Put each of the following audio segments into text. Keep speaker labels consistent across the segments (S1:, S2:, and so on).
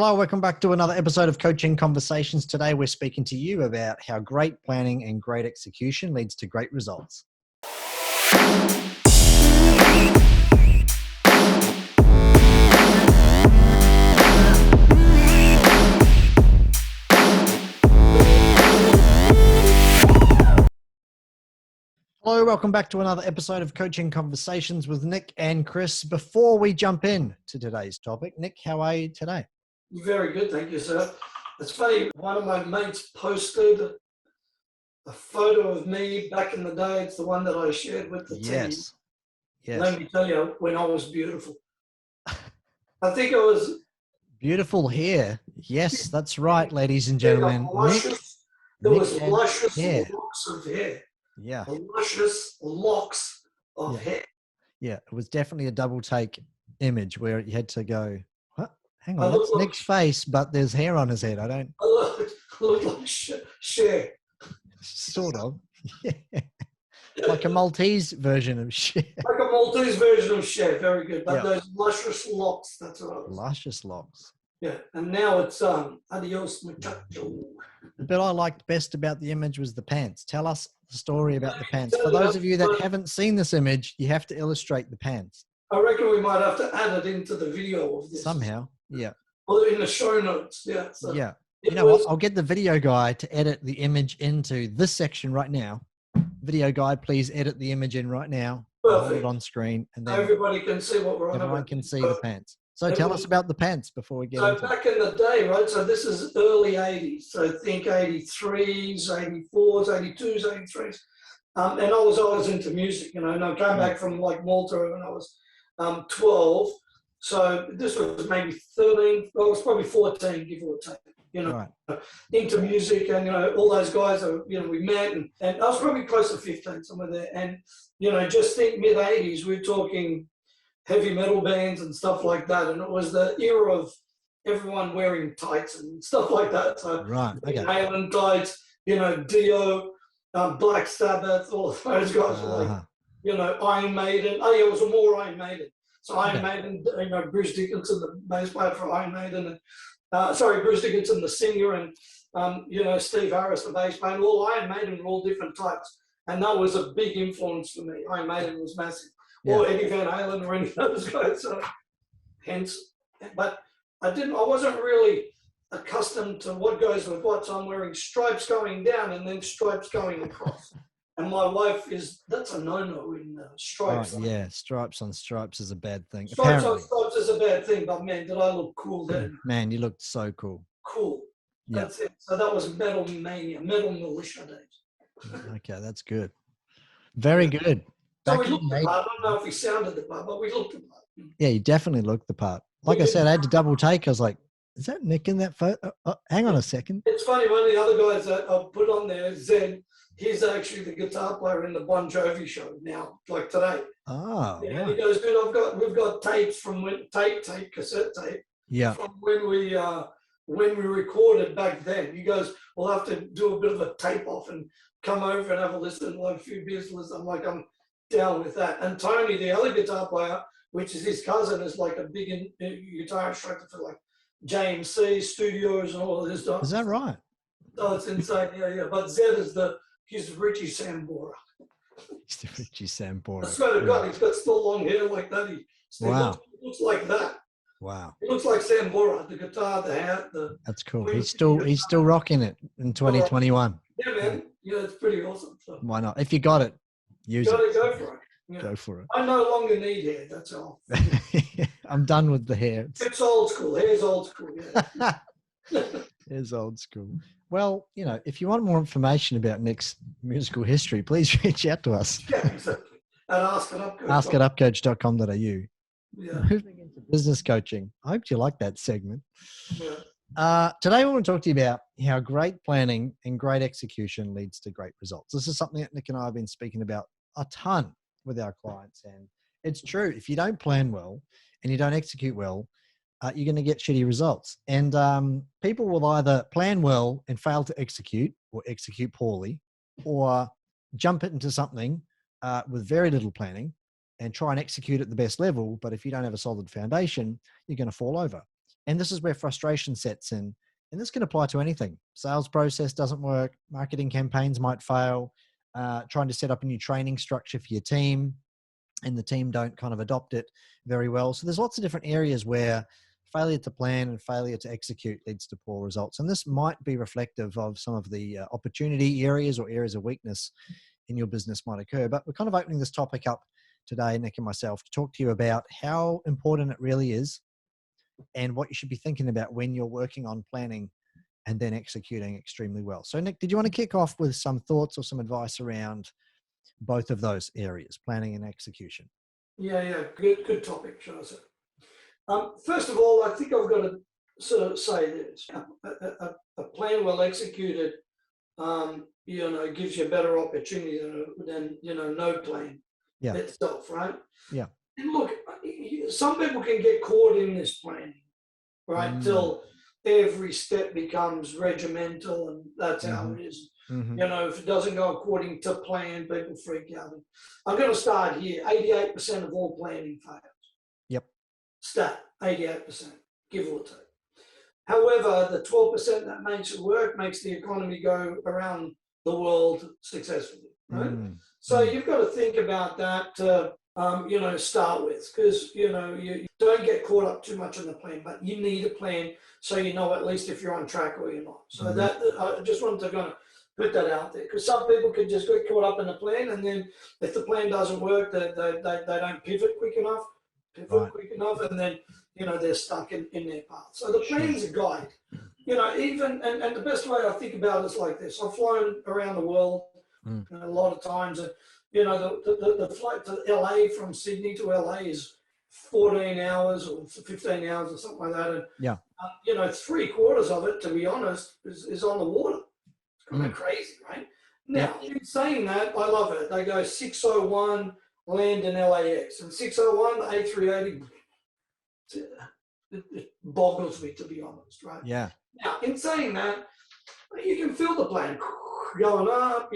S1: Hello, welcome back to another episode of Coaching Conversations. Today we're speaking to you about how great planning and great execution leads to great results. Hello, welcome back to another episode of Coaching Conversations with Nick and Chris. Before we jump in to today's topic, Nick, how are you today?
S2: Very good, thank you, sir. It's funny, one of my mates posted a photo of me back in the day. It's the one that I shared with the team.
S1: Yes.
S2: Let me tell you, when I was beautiful. I think it was...
S1: Beautiful hair. Yes, that's right, ladies and gentlemen.
S2: There was luscious locks of hair.
S1: Yeah.
S2: Luscious locks of hair.
S1: Yeah, it was definitely a double take image where you had to go, what? Hang on, that's Nick's face, but there's hair on his head. I
S2: look like Cher.
S1: Sort of. Yeah. Like a Maltese version of Cher.
S2: Like a Maltese version of Cher, very good. But those luscious locks, that's what I was.
S1: Luscious locks.
S2: Yeah, and now it's adios muchacho.
S1: The bit I liked best about the image was the pants. Tell us the story about the pants. For those of you that haven't seen this image, you have to illustrate the pants.
S2: I reckon we might have to add it into the video of this.
S1: Somehow, yeah.
S2: Or in the show notes, yeah. So
S1: yeah. You know what? I'll get the video guy to edit the image into this section right now. Video guy, please edit the image in right now. Hold it on screen. And then
S2: everybody can see what we're on about.
S1: Everyone can see the pants. So tell us about the pants before we get into it.
S2: So back in the day, right, so this is early 80s. So think 83s, 84s, 82s, 83s. And I was always into music, you know, and I came back from like Malta when I was 12. So this was maybe 13, well, it was probably 14, give or take, you know, into music. And, you know, all those guys, you know, we met and I was probably close to 15, somewhere there. And, you know, just think mid-80s, we're talking heavy metal bands and stuff like that. And it was the era of everyone wearing tights and stuff like that. So Halen tights, you know, Dio, Black Sabbath, all those guys were like, you know, Iron Maiden. Oh, yeah, it was more Iron Maiden. So Iron Maiden, you know, Bruce Dickinson, the bass player for Iron Maiden, and Bruce Dickinson, the singer, and you know, Steve Harris, the bass player. All Iron Maiden were all different types, and that was a big influence for me. Iron Maiden was massive, or Eddie Van Halen, or any of those guys. So, hence, but I wasn't really accustomed to what goes with what. So I'm wearing stripes going down and then stripes going across. And my wife that's a no-no in stripes.
S1: Oh, yeah, stripes on stripes is a bad thing.
S2: Stripes on stripes is a bad thing, but man, did I look cool then.
S1: Man, you looked so cool.
S2: Cool. Yeah. That's it. So that was metal mania, metal militia days.
S1: Okay, that's good. Very good.
S2: So we looked the part. I don't know if we sounded the part, but we looked the part.
S1: Yeah, you definitely looked the part. Like I said, I had to double take. I was like, is that Nick in that photo? Oh, hang on a second.
S2: It's funny, one of the other guys that I put on there, Zed, he's actually the guitar player in the Bon Jovi show now, like today.
S1: Oh,
S2: yeah. And he goes, dude, we've got tapes from cassette tape.
S1: Yeah.
S2: From when we recorded back then. He goes, we'll have to do a bit of a tape off and come over and have a listen, like a few beers listen. I'm like, I'm down with that. And Tony, the other guitar player, which is his cousin, is like a big guitar instructor for like JMC Studios and all of this stuff.
S1: Is that right?
S2: Oh, it's insane. Yeah. But Zed is he's Richie Sambora.
S1: He's the Richie Sambora.
S2: I swear to God, he's got still long hair like that. He looks like that.
S1: Wow.
S2: He looks like Sambora, the guitar, the hat.
S1: That's cool. He's still rocking it in 2021.
S2: Yeah, man. Yeah, it's pretty awesome. So.
S1: Why not? If you got it, use it.
S2: Go for it. Yeah.
S1: Go for it.
S2: I no longer need hair, that's all.
S1: I'm done with the hair.
S2: It's old school. Hair's old school, yeah.
S1: Hair's old school. Well, you know, if you want more information about Nick's musical history, please reach out to us.
S2: Yeah, exactly. And askatupcoach.com.
S1: Askatupcoach.com.au.
S2: Yeah.
S1: Moving into business coaching. I hope you like that segment.
S2: Yeah.
S1: Today, I want to talk to you about how great planning and great execution leads to great results. This is something that Nick and I have been speaking about a ton with our clients. And it's true. If you don't plan well and you don't execute well, you're going to get shitty results. And people will either plan well and fail to execute or execute poorly, or jump it into something with very little planning and try and execute at the best level. But if you don't have a solid foundation, you're going to fall over. And this is where frustration sets in. And this can apply to anything. Sales process doesn't work. Marketing campaigns might fail. Trying to set up a new training structure for your team, and the team don't kind of adopt it very well. So there's lots of different areas where failure to plan and failure to execute leads to poor results. And this might be reflective of some of the opportunity areas or areas of weakness in your business might occur. But we're kind of opening this topic up today, Nick and myself, to talk to you about how important it really is and what you should be thinking about when you're working on planning and then executing extremely well. So Nick, did you want to kick off with some thoughts or some advice around both of those areas, planning and execution?
S2: Yeah. Good topic, Charles. First of all, I think I've got to sort of say this. A plan well executed, gives you a better opportunity than no plan itself, right?
S1: Yeah.
S2: And look, some people can get caught in this planning, right? Till every step becomes regimental, and that's how it is. If it doesn't go according to plan, people freak out. I'm going to start here. 88% of all planning fails.
S1: Yep.
S2: Stat, 88%, give or take. However, the 12% that makes it work makes the economy go around the world successfully, right? So you've got to think about that start with, because you don't get caught up too much in the plan, but you need a plan so you know at least if you're on track or you're not. So that I just wanted to kind of put that out there, because some people can just get caught up in the plan, and then if the plan doesn't work, they don't pivot quick enough, and then they're stuck in their path. So the plan's a guide. Even and the best way I think about it is like this. I've flown around the world a lot of times, and the flight to LA from Sydney to LA is 14 hours or 15 hours or something like that. And 3/4 of it, to be honest, is on the water. It's kind of crazy, right? Now, in saying that, I love it. They go 6:01, land in LAX, and 6:01, the A380, it boggles me, to be honest, right?
S1: Yeah.
S2: Now, in saying that, you can feel the plane going up,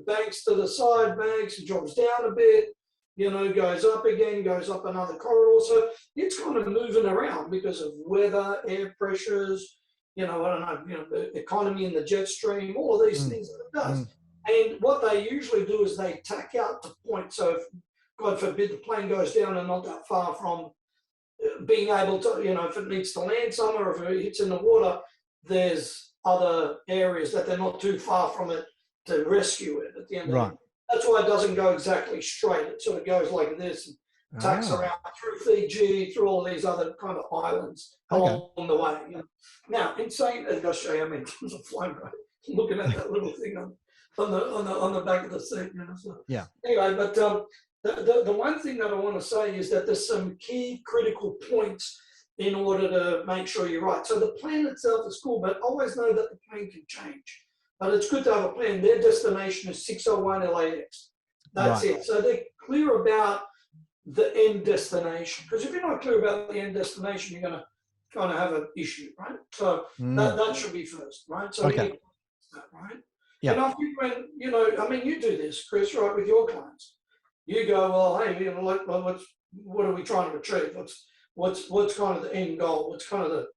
S2: banks to the side, banks, drops down a bit, goes up again, goes up another corridor. So it's kind of moving around because of weather, air pressures, I don't know, the economy in the jet stream, all of these things that it does. And what they usually do is they tack out to point. So if, God forbid, the plane goes down and not that far from being able to, if it needs to land somewhere, or if it hits in the water, there's other areas that they're not too far from it to rescue it at the end of the day. That's why it doesn't go exactly straight. It sort of goes like this and tacks around through Fiji, through all these other kind of islands along the way. Now, in saying that, I'll show you, in terms of flying, right? Looking at that little thing on the back of the seat. So. Anyway, but the one thing that I want to say is that there's some key critical points in order to make sure you're right. So the plan itself is cool, but always know that the plan can change. But it's good to have a plan. Their destination is 6:01 LAX. That's it. So they're clear about the end destination. Because if you're not clear about the end destination, you're going to kind of have an issue, right? So that should be first, right? So right? Yeah. And I think when, you do this, Chris, right, with your clients. You go, well, hey, what are we trying to achieve? What's kind of the end goal? What's kind of the,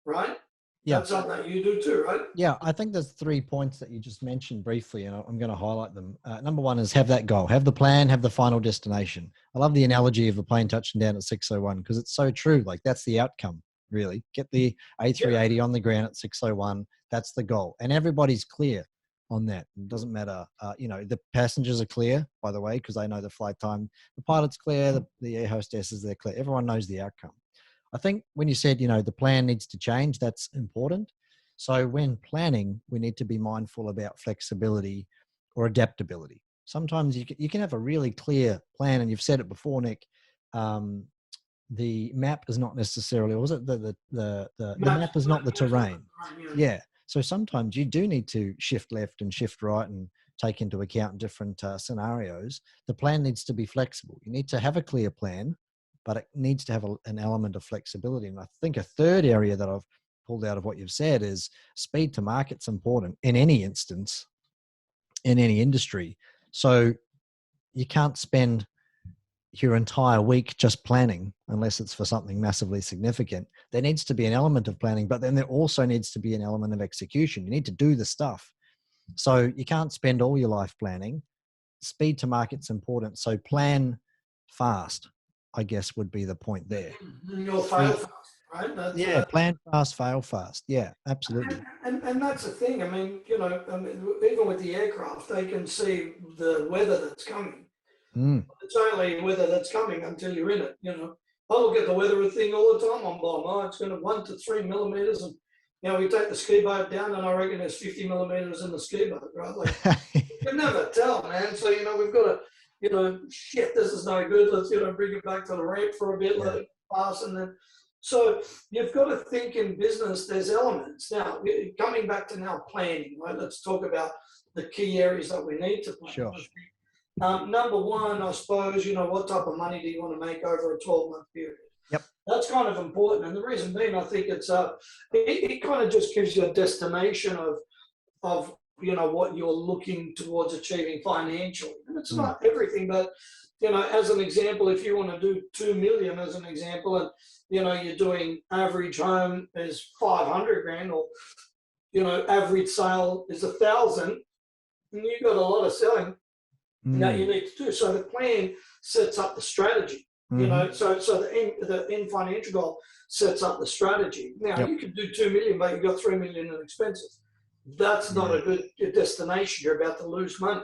S2: right? Yeah. That's something that you do too, right?
S1: Yeah, I think there's 3 points that you just mentioned briefly, and I'm going to highlight them. Number one is have that goal, have the plan, have the final destination. I love the analogy of the plane touching down at 6:01 because it's so true. Like that's the outcome, really. Get the A380 on the ground at 6:01. That's the goal, and everybody's clear on that. It doesn't matter. The passengers are clear, by the way, because they know the flight time. The pilot's clear. The air hostesses, they're clear. Everyone knows the outcome. I think when you said, the plan needs to change, that's important. So when planning, we need to be mindful about flexibility or adaptability. Sometimes you can have a really clear plan, and you've said it before, Nick. The map is not necessarily, or was it the map is not the terrain? Yeah. So sometimes you do need to shift left and shift right and take into account different scenarios. The plan needs to be flexible. You need to have a clear plan, but it needs to have an element of flexibility. And I think a third area that I've pulled out of what you've said is speed to market's important in any instance, in any industry. So you can't spend your entire week just planning, unless it's for something massively significant. There needs to be an element of planning, but then there also needs to be an element of execution. You need to do the stuff. So you can't spend all your life planning. Speed to market's important. So plan fast, I guess, would be the point there.
S2: You'll fail fast, right?
S1: Yeah, plan fast, fail fast. Yeah, absolutely.
S2: And that's the thing. I mean, even with the aircraft, they can see the weather that's coming. It's only weather that's coming until you're in it. I look at the weather thing all the time. I'm like, oh, it's going to 1 to 3 millimeters, and we take the ski boat down, and I reckon there's 50 millimeters in the ski boat, right? Like, you can never tell, man. So we've got to, shit, this is no good. Let's bring it back to the ramp for a bit, let it pass, and then. So you've got to think in business. There's elements now. Coming back to now planning, right? Let's talk about the key areas that we need to plan.
S1: Sure.
S2: Number one, I suppose, what type of money do you want to make over a 12-month period?
S1: Yep.
S2: That's kind of important. And the reason being, I think it kind of just gives you a destination of what you're looking towards achieving financially. And it's not everything, but, as an example, if you want to do 2 million as an example, and, you're doing average home is 500 grand, or, average sale is 1,000, and you've got a lot of selling that you need to do. So the plan sets up the strategy, so the end financial goal sets up the strategy. Now you could do 2 million, but you've got 3 million in expenses. That's not a good destination. You're about to lose money.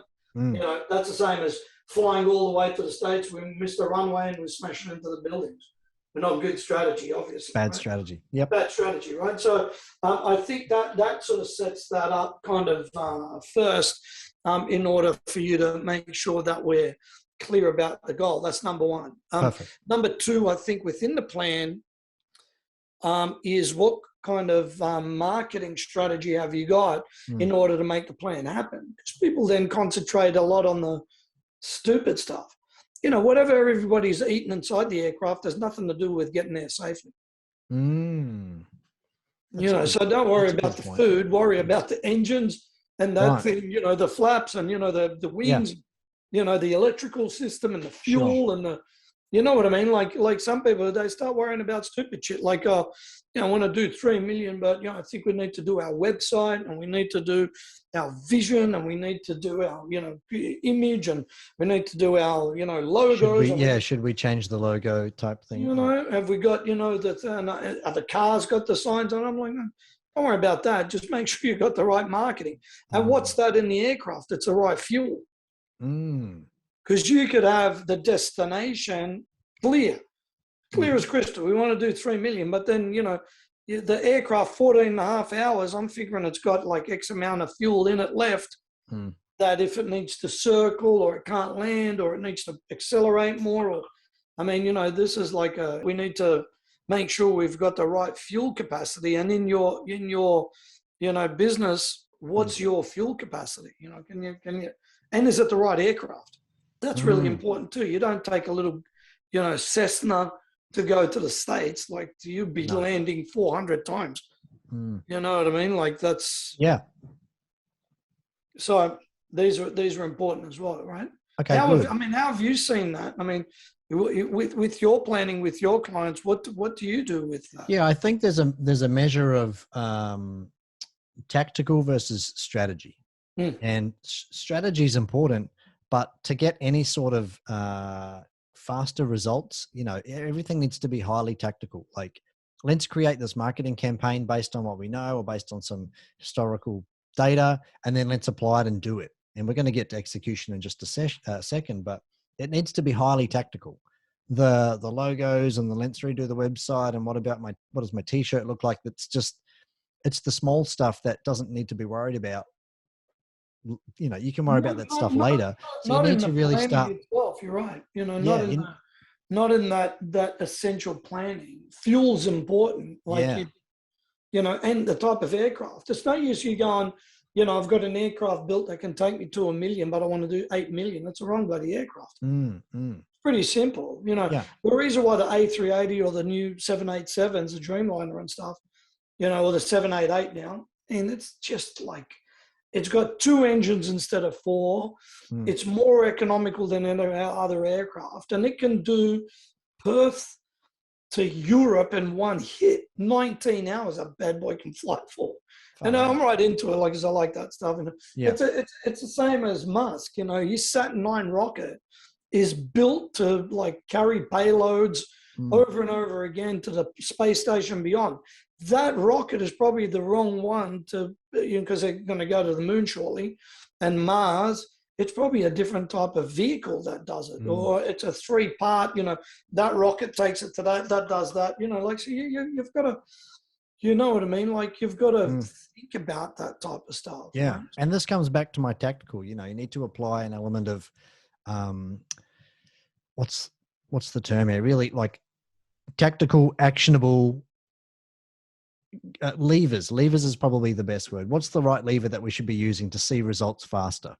S2: That's the same as flying all the way to the States. We missed the runway and we're smashing into the buildings. Not a good strategy, obviously.
S1: Bad strategy. Yep.
S2: Bad strategy, right? So I think that sort of sets that up kind of first, in order for you to make sure that we're clear about the goal. That's number one.
S1: Perfect.
S2: Number two, I think within the plan is what kind of marketing strategy have you got in order to make the plan happen? Because people then concentrate a lot on the stupid stuff. Whatever everybody's eating inside the aircraft has nothing to do with getting there safely. So don't worry about the food, worry about the engines and that thing, the flaps and, the wings, the electrical system and the fuel and the, you know what I mean? Like some people, they start worrying about stupid shit. Like, I want to do 3 million, but, I think we need to do our website and we need to do our vision and we need to do our, image and we need to do our, logos.
S1: Should we change the logo type thing?
S2: Have we got, are the cars got the signs on? I'm like, no, don't worry about that. Just make sure you've got the right marketing. And what's that in the aircraft? It's the right fuel. Because you could have the destination clear as crystal. We want to do 3 million, but then, the aircraft, 14 and a half hours, I'm figuring it's got like X amount of fuel in it left, that if it needs to circle or it can't land or it needs to accelerate more, or, this is like we need to make sure we've got the right fuel capacity. And in your business, what's your fuel capacity? Can you, and is it the right aircraft? That's really important too. You don't take a little, Cessna to go to the States. Like, you'd be landing 400 times. You know what I mean? Like, that's So these are important as well, right?
S1: Okay.
S2: How have you seen that? With your planning with your clients, what do you do with that?
S1: Yeah, I think there's a measure of tactical versus strategy, and strategy is important. But to get any sort of faster results, everything needs to be highly tactical. Like, let's create this marketing campaign based on what we know or based on some historical data, and then let's apply it and do it. And we're going to get to execution in just a second, but it needs to be highly tactical. The logos and let's redo the website and what does my t-shirt look like? It's the small stuff that doesn't need to be worried about. You can worry about that stuff later. So you need to really start.
S2: Itself, you're right. Not in that essential planning. Fuel's important. And the type of aircraft. It's no use you going, I've got an aircraft built that can take me to 1 million, but I want to do 8 million. That's the wrong bloody aircraft. Pretty simple. The reason why the A380 or the new 787s, the Dreamliner and stuff, or the 788 now, and it's just like, It's got 2 engines instead of 4. It's more economical than any other aircraft, and it can do Perth to Europe in one hit. 19 hours a bad boy can fly for. And I'm right into it, like, because I like that stuff. And it's the same as Musk. You know, his Saturn 9 rocket is built to like carry payloads over and over again to the space station beyond. That rocket is probably the wrong one to, because they're going to go to the moon shortly, and Mars. It's probably a different type of vehicle that does it, or it's a 3-part. You know, that rocket takes it to that does that. You know, like, so you've got to, you know what I mean? Like, you've got to think about that type of stuff.
S1: Yeah,
S2: right?
S1: and this comes back to my tactical. You know, you need to apply an element of, what's the term here? Really, like tactical, actionable levers. Levers is probably the best word. What's the right lever that we should be using to see results faster,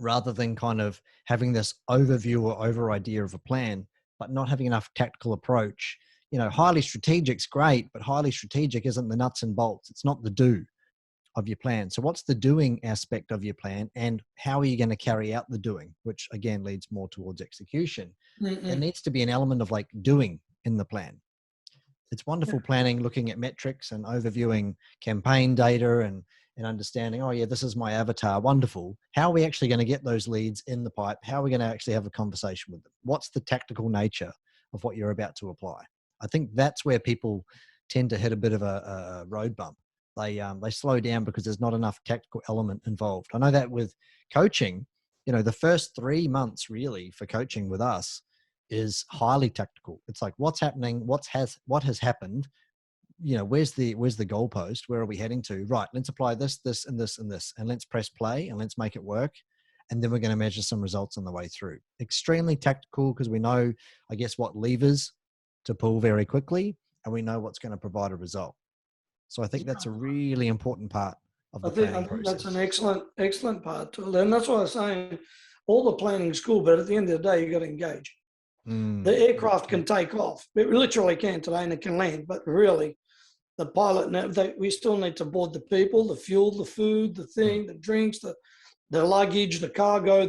S1: rather than kind of having this overview or over idea of a plan, but not having enough tactical approach. You know, highly strategic's great, but highly strategic isn't the nuts and bolts. It's not the do of your plan. So what's the doing aspect of your plan, and how are you going to carry out the doing, which again leads more towards execution. There needs to be an element of like doing in the plan. It's wonderful planning, looking at metrics and overviewing campaign data and understanding, oh yeah, this is my avatar. Wonderful. How are we actually going to get those leads in the pipe? How are we going to actually have a conversation with them? What's the tactical nature of what you're about to apply? I think that's where people tend to hit a bit of a road bump. They slow down because there's not enough tactical element involved. I know that with coaching, you know, the first 3 months really for coaching with us is highly tactical. It's like, what's happening? What has happened? You know, where's the goalpost? Where are we heading to? Right. Let's apply this, this, and this, and this, and let's press play and let's make it work. And then we're going to measure some results on the way through. Extremely tactical, because we know, I guess, what levers to pull very quickly, and we know what's going to provide a result. So I think that's a really important part of the planning process.
S2: That's an excellent part to it. And that's why I was saying all the planning is cool, but at the end of the day, you got to engage. The aircraft can take off. It literally can today, and it can land, but really the pilot, we still need to board the people, the fuel, the food, the thing, the drinks, the luggage, the cargo,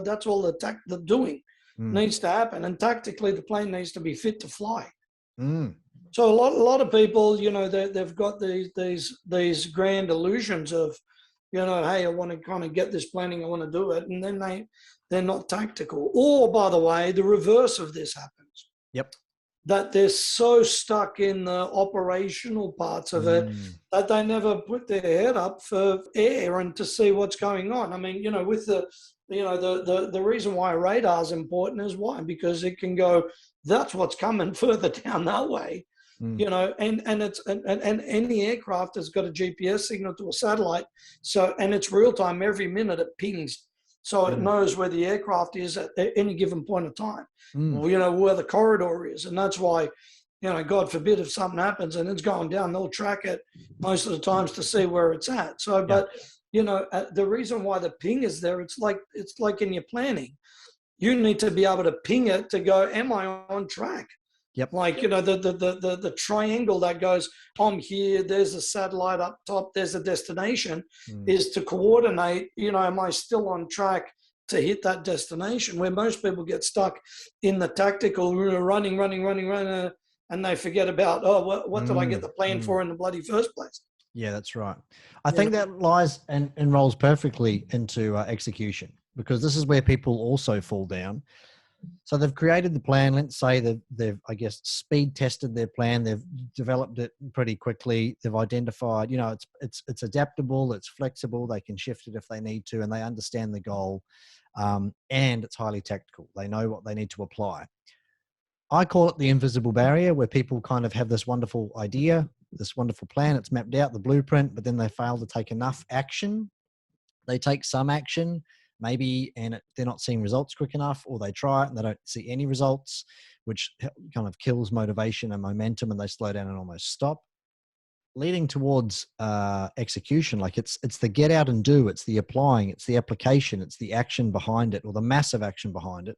S2: that's all the doing needs to happen. And tactically, the plane needs to be fit to fly. So a lot of people, you know, they've got these grand illusions of, you know, hey, I want to kind of get this planning, I want to do it, and then they're not tactical. Or, by the way, the reverse of this happens.
S1: Yep.
S2: That they're so stuck in the operational parts of it that they never put their head up for air and to see what's going on. I mean, you know, with the reason why radar is important is why, because it can go, that's what's coming further down that way. You know, and any aircraft has got a GPS signal to a satellite, so, and it's real time. Every minute it pings, so it knows where the aircraft is at any given point of time. You know, where the corridor is, and that's why, you know, God forbid if something happens and it's going down, they'll track it most of the times to see where it's at. So, but you know, the reason why the ping is there, it's like in your planning, you need to be able to ping it to go, am I on track?
S1: Yep.
S2: Like, you know, the triangle that goes, I'm here, there's a satellite up top, there's a destination, is to coordinate, you know, am I still on track to hit that destination? Where most people get stuck in the tactical, running, and they forget about, what did I get the plan for in the bloody first place?
S1: Yeah, that's right. I think that lies and rolls perfectly into execution, because this is where people also fall down. So they've created the plan. Let's say they've, I guess, speed tested their plan. They've developed it pretty quickly. They've identified, you know, it's adaptable, it's flexible. They can shift it if they need to, and they understand the goal. And it's highly tactical. They know what they need to apply. I call it the invisible barrier, where people kind of have this wonderful idea, this wonderful plan. It's mapped out, the blueprint, but then they fail to take enough action. They take some action, maybe, and they're not seeing results quick enough, or they try it and they don't see any results, which kind of kills motivation and momentum, and they slow down and almost stop. Leading towards execution, like it's the get out and do, it's the applying, it's the application, it's the action behind it, or the massive action behind it,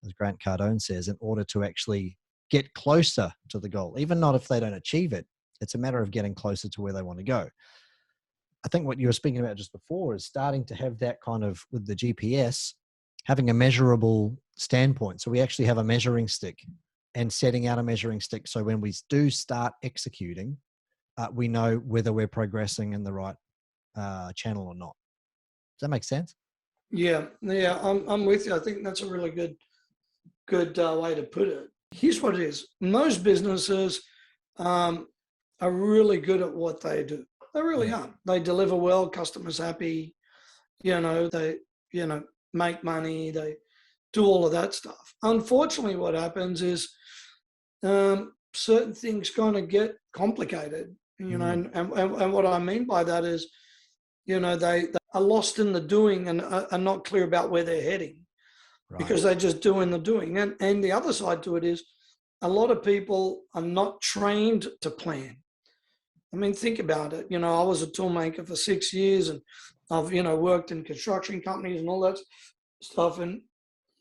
S1: as Grant Cardone says, in order to actually get closer to the goal. Even not if they don't achieve it, it's a matter of getting closer to where they want to go. I think what you were speaking about just before is starting to have that kind of, with the GPS, having a measurable standpoint. So we actually have a measuring stick and setting out a measuring stick. So when we do start executing, we know whether we're progressing in the right channel or not. Does that make sense?
S2: Yeah, I'm with you. I think that's a really good way to put it. Here's what it is: most businesses are really good at what they do. They really are. They deliver well, customers happy. They make money. They do all of that stuff. Unfortunately, what happens is certain things kind of get complicated. And what I mean by that is, they are lost in the doing and are not clear about where they're heading, right, because they're just doing the doing. And the other side to it is, a lot of people are not trained to plan. I mean, think about it. I was a tool maker for 6 years, and I've, worked in construction companies and all that stuff. And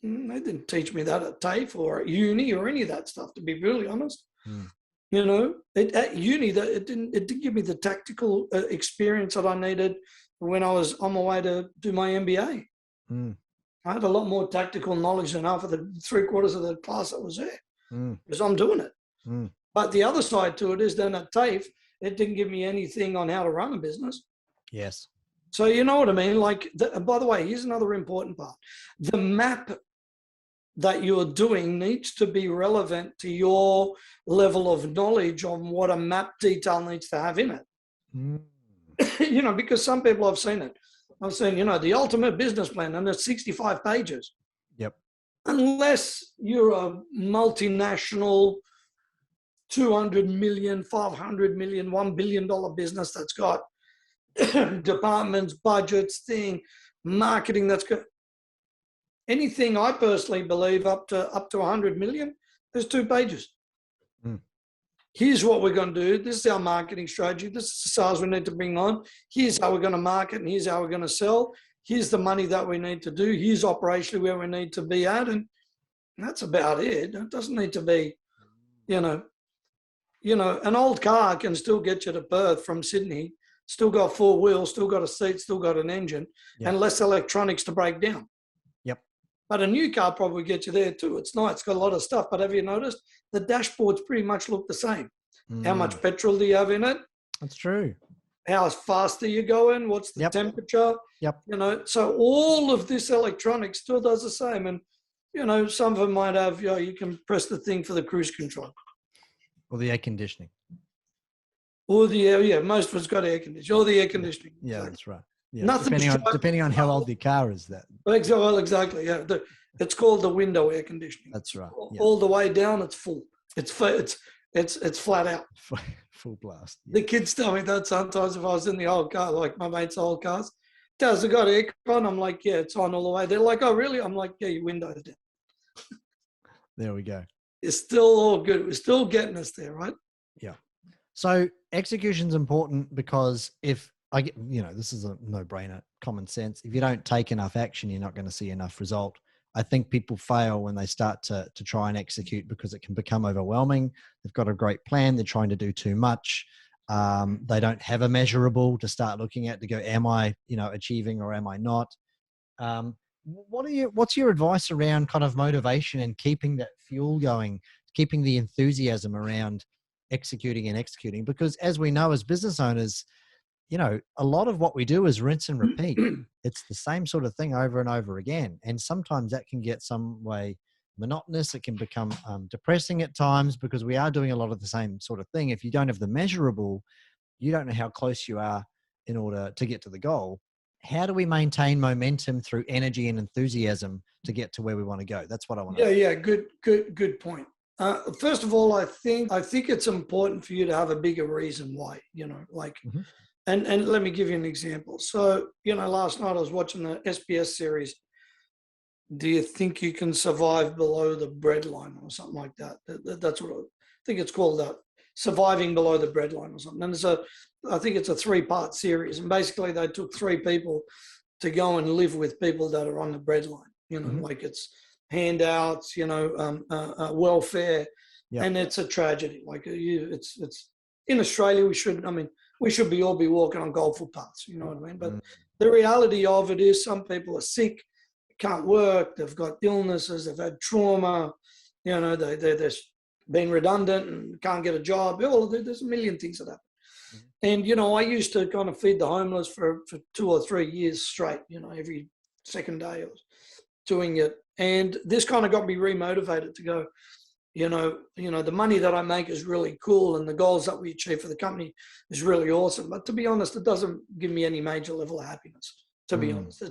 S2: they didn't teach me that at TAFE or at uni or any of that stuff, to be really honest. At uni, it didn't give me the tactical experience that I needed when I was on my way to do my MBA. I had a lot more tactical knowledge than half of the 3/4 of the class that was there, because I'm doing it. But the other side to it is, then at TAFE, it didn't give me anything on how to run a business.
S1: Yes.
S2: So you know what I mean? Like, by the way, here's another important part. The map that you're doing needs to be relevant to your level of knowledge on what a map detail needs to have in it. Because some people have seen it. I've seen, the ultimate business plan, and it's 65 pages.
S1: Yep.
S2: Unless you're a multinational 200 million, 500 million, $1 billion business that's got departments, budgets, marketing, that's good. Anything, I personally believe, up to 100 million, there's 2 pages. Here's what we're going to do. This is our marketing strategy. This is the sales we need to bring on. Here's how we're going to market, and here's how we're going to sell. Here's the money that we need to do. Here's operationally where we need to be at, and that's about it. It doesn't need to be, an old car can still get you to Perth from Sydney, still got 4 wheels, still got a seat, still got an engine, and less electronics to break down. But a new car probably gets you there too. It's nice. It's got a lot of stuff. But have you noticed the dashboards pretty much look the same? How much petrol do you have in it?
S1: That's true.
S2: How fast are you going? What's the temperature? So all of this electronics still does the same. And, some of them might have, you can press the thing for the cruise control.
S1: Or the air conditioning.
S2: Or most of it's got air conditioning. Or the air conditioning.
S1: Yeah, that's right. Yeah,
S2: Nothing
S1: depending on how old your car is. That.
S2: Well, exactly. Yeah, it's called the window air conditioning.
S1: That's right.
S2: Yeah. All the way down, it's full. It's flat out.
S1: Full blast. Yeah.
S2: The kids tell me that sometimes if I was in the old car, like my mate's old cars. Does it got aircon? I'm like, yeah, it's on all the way. They're like, oh, really? I'm like, yeah, your window's down.
S1: There we go.
S2: It's still all good. We're still getting us there, right?
S1: Yeah. So execution's important, because if I get, this is a no-brainer, common sense. If you don't take enough action, you're not going to see enough result. I think people fail when they start to try and execute, because it can become overwhelming. They've got a great plan. They're trying to do too much. They don't have a measurable to start looking at to go, am I, achieving or am I not? What's your advice around kind of motivation and keeping that fuel going, keeping the enthusiasm around executing? Because as we know, as business owners, a lot of what we do is rinse and repeat. It's the same sort of thing over and over again. And sometimes that can get some way monotonous. It can become depressing at times, because we are doing a lot of the same sort of thing. If you don't have the measurable, you don't know how close you are in order to get to the goal. How do we maintain momentum through energy and enthusiasm to get to where we want to go? That's what I want to know.
S2: Yeah, good point. First of all, I think it's important for you to have a bigger reason why, And let me give you an example. So, last night I was watching the SBS series, Do You Think You Can Survive Below the Breadline, or something like that. That's what I think it's called, Surviving Below the Breadline or something. And I think it's a 3-part series. And basically they took 3 people to go and live with people that are on the breadline, like it's handouts, welfare. Yep. And it's a tragedy. Like it's in Australia, we shouldn't, we should all be walking on gold footpaths, you know what I mean? But
S1: Mm.
S2: the reality of it is some people are sick, can't work, they've got illnesses, they've had trauma, you know, they're been redundant and can't get a job. Well, there's a million things that happen.
S1: Mhm.
S2: And, you know, I used to kind of feed the homeless for 2 or 3 years straight, you know, every second day I was doing it. And this kind of got me remotivated to go, the money that I make is really cool and the goals that we achieve for the company is really awesome. But to be honest, it doesn't give me any major level of happiness, to be honest.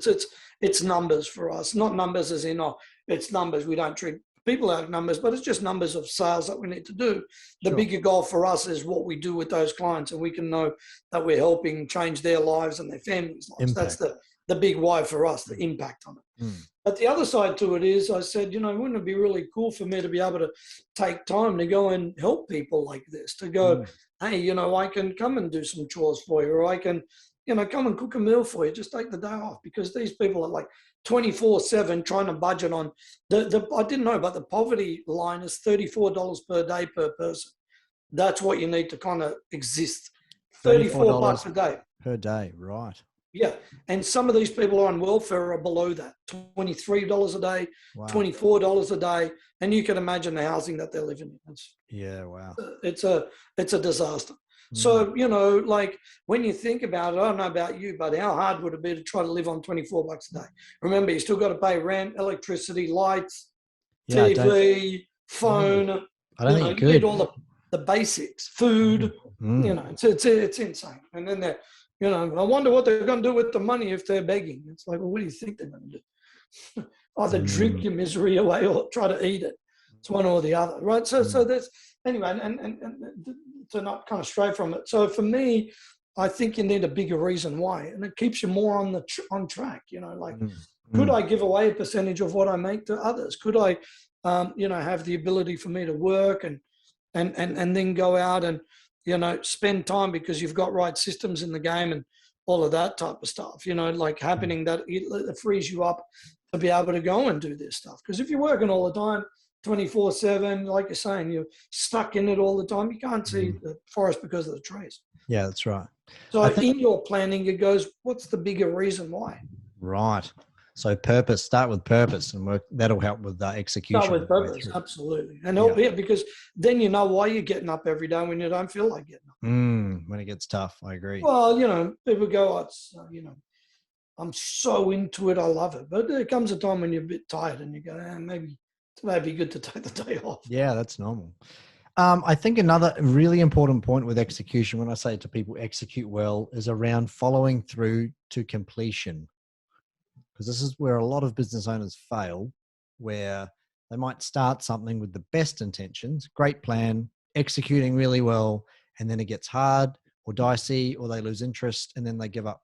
S2: It's numbers for us, not numbers as in, it's numbers. We don't treat people out of numbers, but it's just numbers of sales that we need to do. The bigger goal for us is what we do with those clients, and we can know that we're helping change their lives and their families' lives.
S1: Impact.
S2: That's the big why for us, the impact on it.
S1: Mm.
S2: But the other side to it is, I said, wouldn't it be really cool for me to be able to take time to go and help people like this, to go, hey, I can come and do some chores for you, or I can, come and cook a meal for you, just take the day off, because these people are like 24/7 trying to budget on I didn't know, but the poverty line is $34 per day per person. That's what you need to kind of exist. $34 a day.
S1: Per day, right.
S2: Yeah. And some of these people on welfare are below that, $23 a day, wow. $24 a day. And you can imagine the housing that they're living in.
S1: Wow.
S2: It's a disaster. So, like when you think about it, I don't know about you, but how hard would it be to try to live on $24 a day? Remember, you still got to pay rent, electricity, lights, TV, phone.
S1: I don't think
S2: you need all the basics, food, it's insane. And then they're, I wonder what they're going to do with the money if they're begging. It's like, well, what do you think they're going to do? Either drink your misery away or try to eat it. It's one or the other, right? So that's, anyway, and to not kind of stray from it. So for me, I think you need a bigger reason why, and it keeps you more on track. Could I give away a percentage of what I make to others? Could I, have the ability for me to work and then go out and, spend time because you've got right systems in the game and all of that type of stuff, happening that it frees you up to be able to go and do this stuff. Because if you're working all the time, 24/7, like you're saying, you're stuck in it all the time. You can't see the forest because of the trees.
S1: Yeah, that's right.
S2: So in your planning, it goes, what's the bigger reason why?
S1: Right. So start with purpose, and that'll help with execution.
S2: Start with purpose, absolutely. And help because then you know why you're getting up every day when you don't feel like getting up.
S1: When it gets tough, I agree.
S2: Well, people go, I'm so into it, I love it. But there comes a time when you're a bit tired and you go, maybe it'd be good to take the day off. Yeah,
S1: that's normal. I think another really important point with execution, when I say to people execute well, is around following through to completion. Because this is where a lot of business owners fail, where they might start something with the best intentions, great plan, executing really well, and then it gets hard or dicey, or they lose interest and then they give up.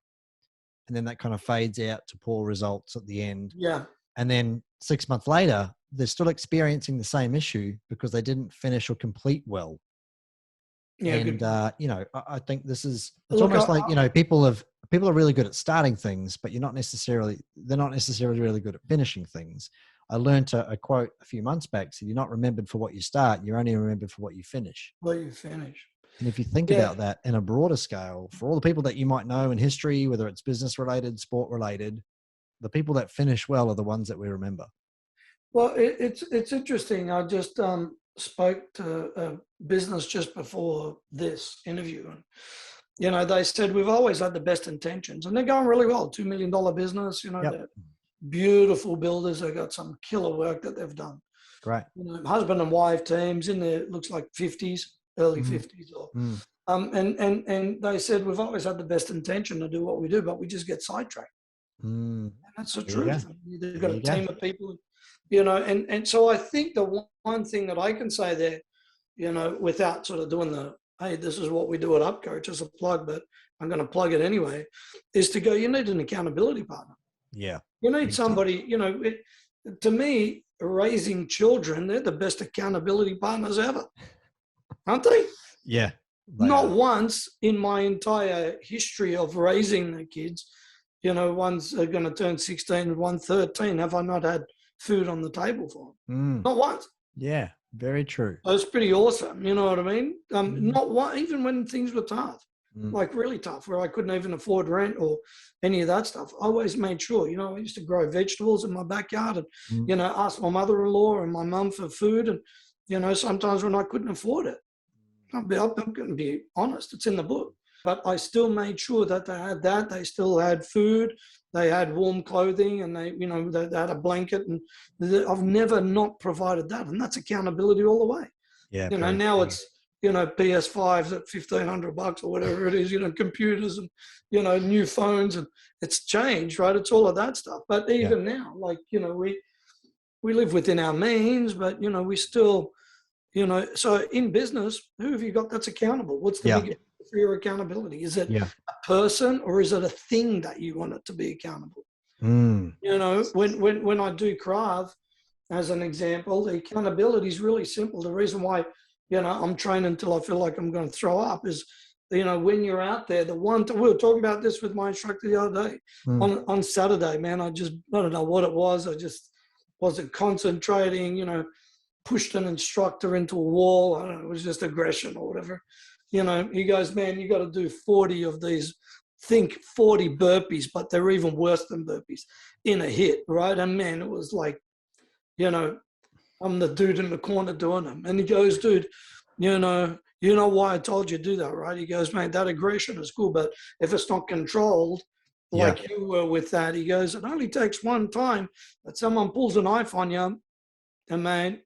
S1: And then that kind of fades out to poor results at the end.
S2: Yeah.
S1: And then 6 months later, they're still experiencing the same issue because they didn't finish or complete well. Yeah, and I think it's almost like, people are really good at starting things, but they're not necessarily really good at finishing things. I learned a quote a few months back: so you're not remembered for what you start, you're only remembered for what you finish. And if you think about that in a broader scale, for all the people that you might know in history, whether it's business related, sport related, the people that finish well are the ones that we remember.
S2: Well, it's interesting. I just spoke to a business just before this interview, and they said we've always had the best intentions, and they're going really well. $2 million business, they're beautiful builders. They've got some killer work that they've done.
S1: Great.
S2: Husband and wife teams in their looks like 50s, early 50s, or and they said we've always had the best intention to do what we do, but we just get sidetracked. And that's the truth. You've got a team of people. And so I think the one thing that I can say there, without sort of doing hey, this is what we do at UpCoach as a plug, but I'm going to plug it anyway, is to go, you need an accountability partner.
S1: Yeah.
S2: You need somebody, to me, raising children, they're the best accountability partners ever, aren't they?
S1: Yeah.
S2: Not once in my entire history of raising the kids, one's going to turn 16, one 13, have I not had food on the table for them? Not once.
S1: Yeah, very true.
S2: So it's pretty awesome. You know what I mean? Not one, even when things were tough. like really tough, where I couldn't even afford rent or any of that stuff. I always made sure, I used to grow vegetables in my backyard and, ask my mother-in-law and my mum for food. And, sometimes when I couldn't afford it, I'm going to be honest, it's in the book. But I still made sure that they had that. They still had food. They had warm clothing, and they had a blanket. And I've never not provided that, and that's accountability all the way.
S1: Yeah.
S2: Now it's PS5s at $1,500 or whatever it is. Computers and new phones, and it's changed, right? It's all of that stuff. But even now, like we live within our means, but we still. So in business, who have you got that's accountable? What's the biggest for your accountability? Is it a person, or is it a thing that you want it to be accountable? When I do craft, as an example, the accountability is really simple. The reason why, I'm training until I feel like I'm going to throw up is, when you're out there, we were talking about this with my instructor the other day on Saturday, man. I don't know what it was. I just wasn't concentrating, pushed an instructor into a wall. I don't know, it was just aggression or whatever. He goes, man, you got to do 40 of these, think 40 burpees, but they're even worse than burpees in a hit, right? And man, it was like, I'm the dude in the corner doing them. And he goes, dude, you know why I told you to do that, right? He goes, man, that aggression is cool, but if it's not controlled, like you were with that, he goes, it only takes one time that someone pulls a knife on you, and man,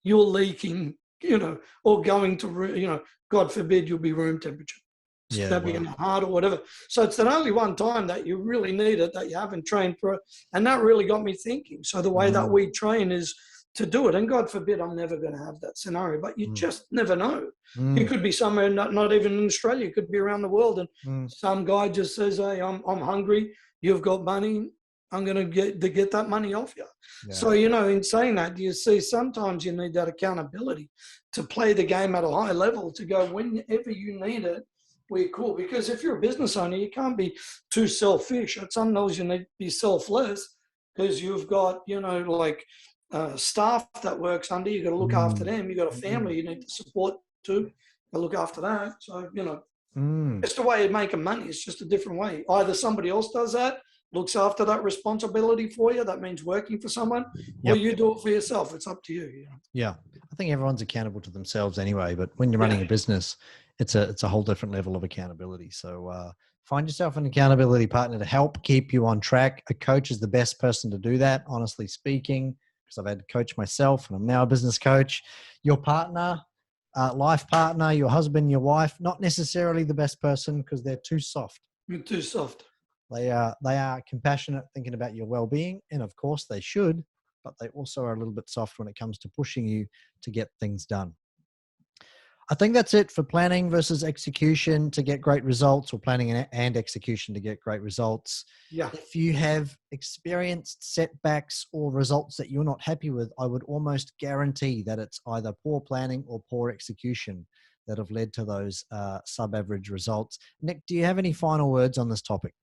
S2: you're leaking, or going to, God forbid, you'll be room temperature. Stabbing in the heart or whatever. So it's the only one time that you really need it, that you haven't trained for it. And that really got me thinking. So the way that we train is to do it. And God forbid, I'm never going to have that scenario, but you just never know. You could be somewhere, not even in Australia, you could be around the world. And some guy just says, hey, I'm hungry. You've got money. I'm going to get that money off you. Yeah. So, in saying that, you see, sometimes you need that accountability to play the game at a high level, to go whenever you need it, we're cool. Because if you're a business owner, you can't be too selfish. At some levels, you need to be selfless, because you've got, staff that works under you. Got to look after them. You got a family you need to support too. To look after that. So, it's the way of making money. It's just a different way. Either somebody else does that, looks after that responsibility for you. That means working for someone, or you do it for yourself. It's up to you.
S1: Yeah. I think everyone's accountable to themselves anyway, but when you're running a business, it's a whole different level of accountability. So find yourself an accountability partner to help keep you on track. A coach is the best person to do that, honestly speaking, because I've had to coach myself and I'm now a business coach. Your partner, life partner, your husband, your wife, not necessarily the best person, because they're too soft.
S2: You're too soft.
S1: They are compassionate, thinking about your well-being, and of course they should, but they also are a little bit soft when it comes to pushing you to get things done. I think that's it for planning versus execution to get great results, or planning and execution to get great results.
S2: Yeah.
S1: If you have experienced setbacks or results that you're not happy with, I would almost guarantee that it's either poor planning or poor execution that have led to those sub-average results. Nick, do you have any final words on this topic?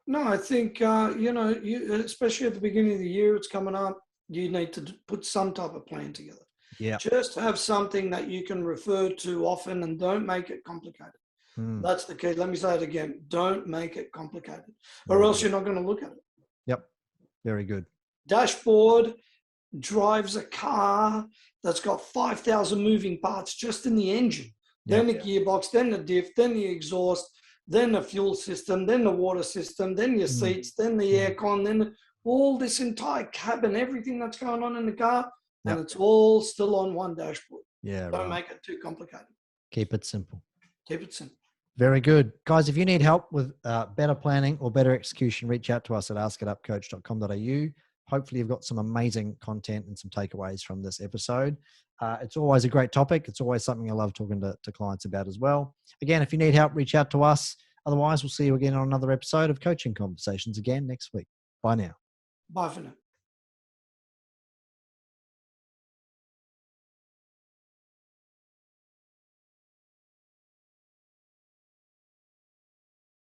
S2: No, I think, you, especially at the beginning of the year, it's coming up, you need to put some type of plan together.
S1: Yeah.
S2: Just have something that you can refer to often, and don't make it complicated. That's the key. Let me say it again. Don't make it complicated, or else you're not going to look at it.
S1: Yep. Very good.
S2: Dashboard drives a car that's got 5,000 moving parts just in the engine, then the gearbox, then the diff, then the exhaust, then the fuel system, then the water system, then your seats, then the aircon, then all this entire cabin, everything that's going on in the car, and it's all still on one dashboard.
S1: Yeah.
S2: Don't make it too complicated.
S1: Keep it simple.
S2: Keep it simple.
S1: Very good. Guys, if you need help with better planning or better execution, reach out to us at askitupcoach.com.au. Hopefully you've got some amazing content and some takeaways from this episode. It's always a great topic. It's always something I love talking to clients about as well. Again, if you need help, reach out to us. Otherwise, we'll see you again on another episode of Coaching Conversations again next week. Bye now.
S2: Bye for now.